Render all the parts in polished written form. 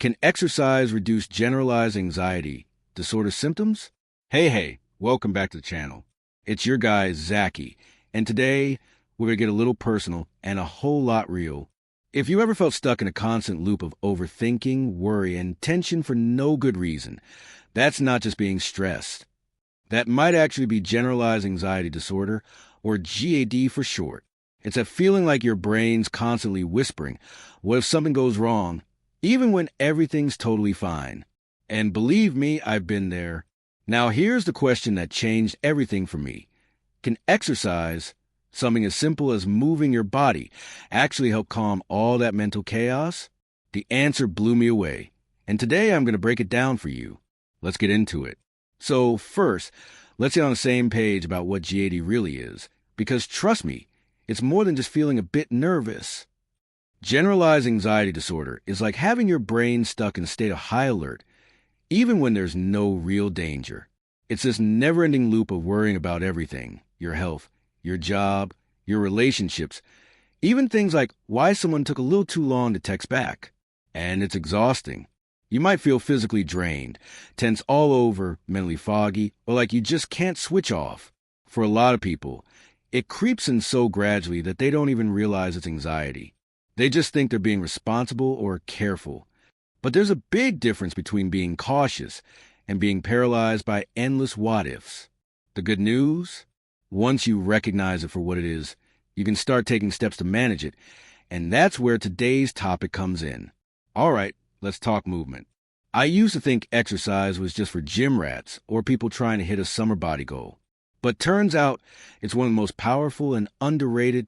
Can exercise reduce generalized anxiety disorder symptoms? Hey, welcome back to the channel. It's your guy, Zachy, and today we're going to get a little personal and a whole lot real. If you ever felt stuck in a constant loop of overthinking, worry, and tension for no good reason, that's not just being stressed. That might actually be generalized anxiety disorder, or GAD for short. It's a feeling like your brain's constantly whispering, what if something goes wrong, even when everything's totally fine. And believe me, I've been there. Now here's the question that changed everything for me. Can exercise, something as simple as moving your body, actually help calm all that mental chaos? The answer blew me away. And today I'm going to break it down for you. Let's get into it. So first, let's get on the same page about what GAD really is. Because trust me, it's more than just feeling a bit nervous. Generalized anxiety disorder is like having your brain stuck in a state of high alert, even when there's no real danger. It's this never-ending loop of worrying about everything, your health, your job, your relationships, even things like why someone took a little too long to text back. And it's exhausting. You might feel physically drained, tense all over, mentally foggy, or like you just can't switch off. For a lot of people, it creeps in so gradually that they don't even realize it's anxiety. They just think they're being responsible or careful. But there's a big difference between being cautious and being paralyzed by endless what-ifs. The good news? Once you recognize it for what it is, you can start taking steps to manage it, and that's where today's topic comes in. All right, let's talk movement. I used to think exercise was just for gym rats or people trying to hit a summer body goal. But turns out it's one of the most powerful and underrated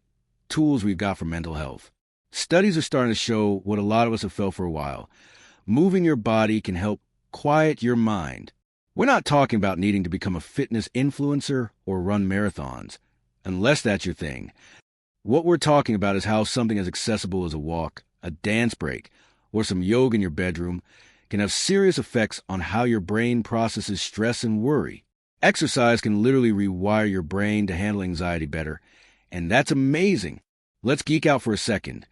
tools we've got for mental health. Studies are starting to show what a lot of us have felt for a while. Moving your body can help quiet your mind. We're not talking about needing to become a fitness influencer or run marathons, unless that's your thing. What we're talking about is how something as accessible as a walk, a dance break, or some yoga in your bedroom can have serious effects on how your brain processes stress and worry. Exercise can literally rewire your brain to handle anxiety better, and that's amazing. Let's geek out for a second,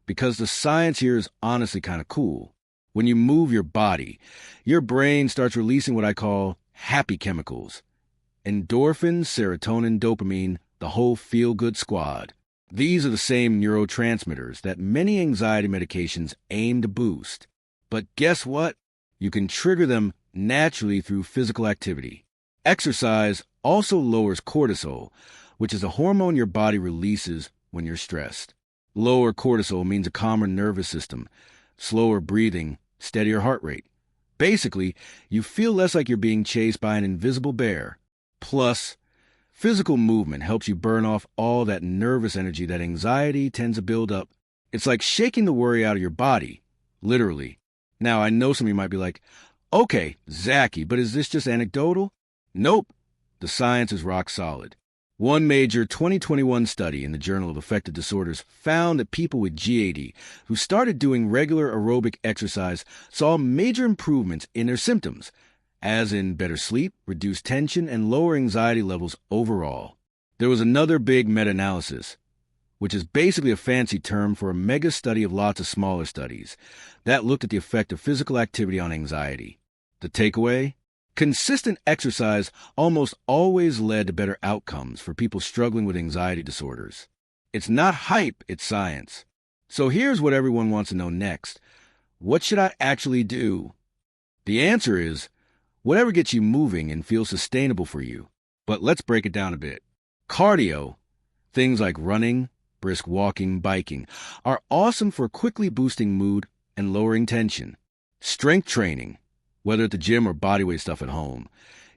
because the science here is honestly kind of cool. When you move your body, your brain starts releasing what I call happy chemicals. Endorphins, serotonin, dopamine, the whole feel-good squad. These are the same neurotransmitters that many anxiety medications aim to boost. But guess what? You can trigger them naturally through physical activity. Exercise also lowers cortisol, which is a hormone your body releases when you're stressed. Lower cortisol means a calmer nervous system, slower breathing, steadier heart rate. Basically, you feel less like you're being chased by an invisible bear. Plus, physical movement helps you burn off all that nervous energy that anxiety tends to build up. It's like shaking the worry out of your body, literally. Now, I know some of you might be like, okay, Zachy, but is this just anecdotal? Nope. The science is rock solid. One major 2021 study in the Journal of Affective Disorders found that people with GAD who started doing regular aerobic exercise saw major improvements in their symptoms, as in better sleep, reduced tension, and lower anxiety levels overall. There was another big meta-analysis, which is basically a fancy term for a mega study of lots of smaller studies, that looked at the effect of physical activity on anxiety. The takeaway? Consistent exercise almost always led to better outcomes for people struggling with anxiety disorders. It's not hype, it's science. So here's what everyone wants to know next. What should I actually do? The answer is, whatever gets you moving and feels sustainable for you. But let's break it down a bit. Cardio, things like running, brisk walking, biking, are awesome for quickly boosting mood and lowering tension. Strength training, whether at the gym or bodyweight stuff at home,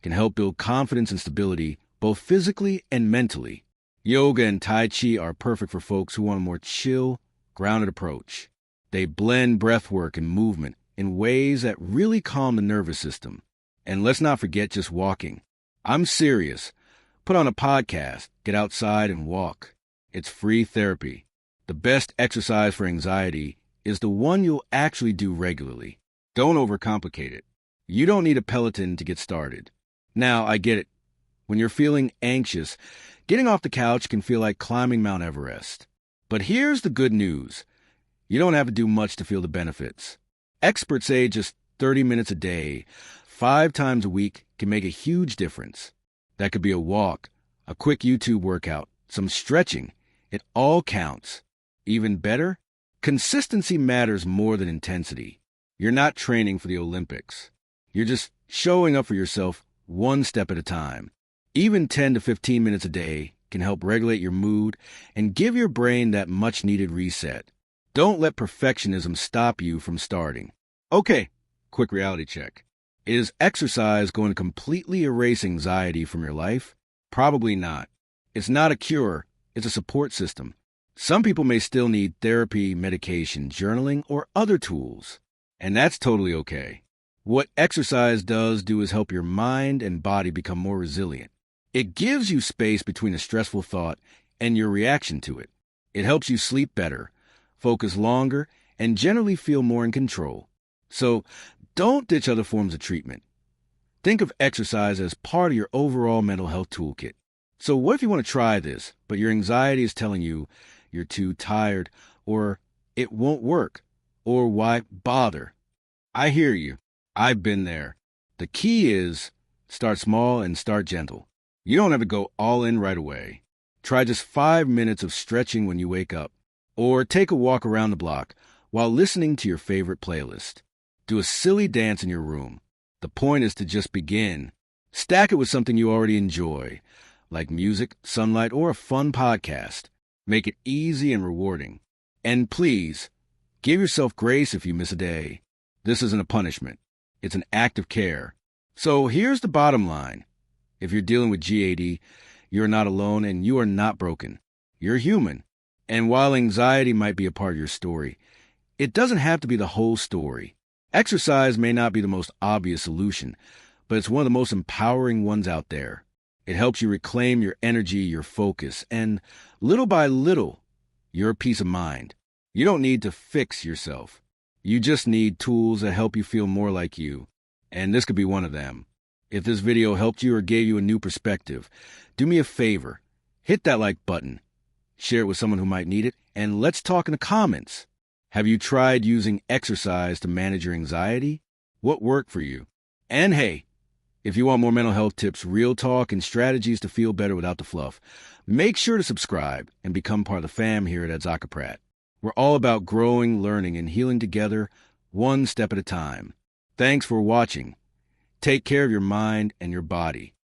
can help build confidence and stability both physically and mentally. Yoga and Tai Chi are perfect for folks who want a more chill, grounded approach. They blend breath work and movement in ways that really calm the nervous system. And let's not forget just walking. I'm serious. Put on a podcast, get outside and walk. It's free therapy. The best exercise for anxiety is the one you'll actually do regularly. Don't overcomplicate it. You don't need a Peloton to get started. Now, I get it. When you're feeling anxious, getting off the couch can feel like climbing Mount Everest. But here's the good news. You don't have to do much to feel the benefits. Experts say just 30 minutes a day, 5 times a week, can make a huge difference. That could be a walk, a quick YouTube workout, some stretching. It all counts. Even better, consistency matters more than intensity. You're not training for the Olympics. You're just showing up for yourself one step at a time. Even 10 to 15 minutes a day can help regulate your mood and give your brain that much-needed reset. Don't let perfectionism stop you from starting. Okay, quick reality check. Is exercise going to completely erase anxiety from your life? Probably not. It's not a cure, it's a support system. Some people may still need therapy, medication, journaling, or other tools, and that's totally okay. What exercise does is help your mind and body become more resilient. It gives you space between a stressful thought and your reaction to it. It helps you sleep better, focus longer, and generally feel more in control. So don't ditch other forms of treatment. Think of exercise as part of your overall mental health toolkit. So what if you want to try this, but your anxiety is telling you you're too tired, or it won't work, or why bother? I hear you. I've been there. The key is start small and start gentle. You don't have to go all in right away. Try just 5 minutes of stretching when you wake up, or take a walk around the block while listening to your favorite playlist. Do a silly dance in your room. The point is to just begin. Stack it with something you already enjoy, like music, sunlight, or a fun podcast. Make it easy and rewarding. And please, give yourself grace if you miss a day. This isn't a punishment. It's an act of care. So here's the bottom line. If you're dealing with GAD, you're not alone and you are not broken. You're human. And while anxiety might be a part of your story, it doesn't have to be the whole story. Exercise may not be the most obvious solution, but it's one of the most empowering ones out there. It helps you reclaim your energy, your focus, and little by little, your peace of mind. You don't need to fix yourself. You just need tools that help you feel more like you. And this could be one of them. If this video helped you or gave you a new perspective, do me a favor. Hit that like button. Share it with someone who might need it, and let's talk in the comments. Have you tried using exercise to manage your anxiety? What worked for you? And hey, if you want more mental health tips, real talk, and strategies to feel better without the fluff, make sure to subscribe and become part of the fam here at Zacaprat. We're all about growing, learning, and healing together, one step at a time. Thanks for watching. Take care of your mind and your body.